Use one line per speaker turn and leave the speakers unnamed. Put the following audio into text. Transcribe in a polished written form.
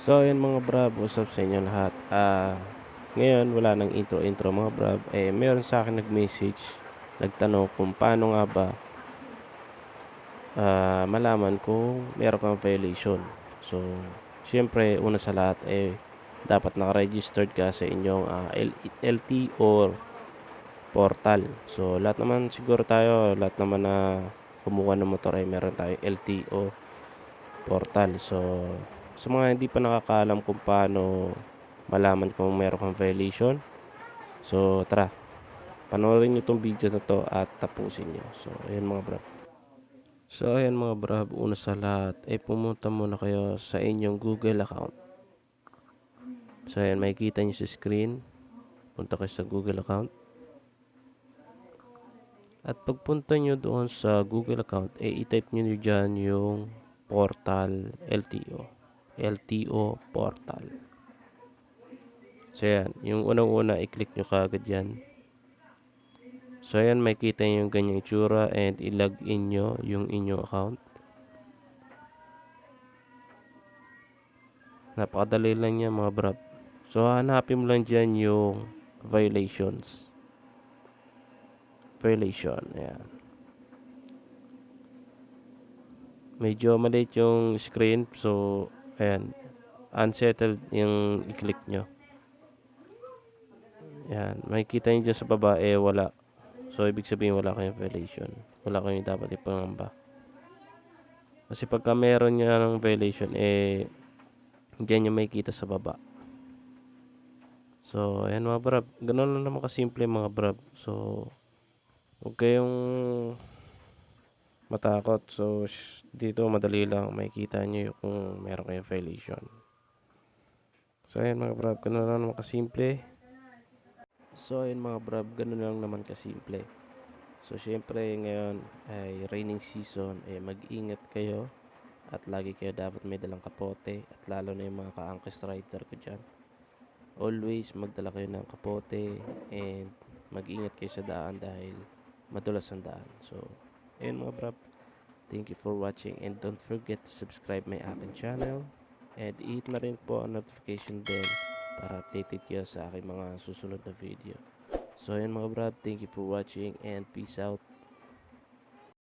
So ayun mga brab, what's up sa inyo lahat? Ngayon wala nang intro mga brab. Meron sa akin nag-message, nagtanong kung paano nga ba malaman kung meron kang violation. So siyempre una sa lahat dapat naka-registered ka sa inyong LT or portal. So lahat naman siguro tayo, lahat naman na kumuha ng motor ay meron tayong LTO portal. So sa mga hindi pa nakakaalam kung paano malaman kung meron kang violation, so tara, panoorin nyo tong video na to at tapusin nyo. So ayan mga brab. So ayan mga brab, una sa lahat ay pumunta muna kayo sa inyong Google account. So ayan, makikita nyo sa screen, punta kayo sa Google account. At pagpunta nyo doon sa Google account, i-type nyo dyan yung portal LTO portal. So yan, yung unang-una i-click nyo kaagad yan. So ayan, makikita nyo yung ganyang itsura and i-log in nyo yung inyong account. Napakadali lang yan mga brab. So hanapin mo lang dyan yung violation, ayan. Medyo maliit yung screen, so ayan, unsettled yung i-click nyo. Ayan, makikita nyo dyan sa baba wala. So ibig sabihin wala kayong violation, wala kayong dapat ipangamba. Kasi pagka meron nyo ng violation dyan yung makikita sa baba. So ayan mga brab, ganun lang naman kasimple mga brab. So huwag kayong matakot. So dito madali lang makikita nyo kung meron kayong violation. So ayan mga brab, ganun lang naman kasimple. So ayan mga brab, ganun lang naman kasimple. So syempre ngayon ay raining season, mag-ingat kayo at lagi kayo dapat may dalang kapote, at lalo na yung mga ka-angkas rider ko dyan. Always magdala kayo ng kapote and mag-ingat kayo sa daan dahil madulas ang daan. So ayun mga brab, thank you for watching and don't forget to subscribe my aking channel and i-hit na rin po ang notification bell para updated kayo sa aking mga susunod na video. So ayun mga brab, thank you for watching and peace out.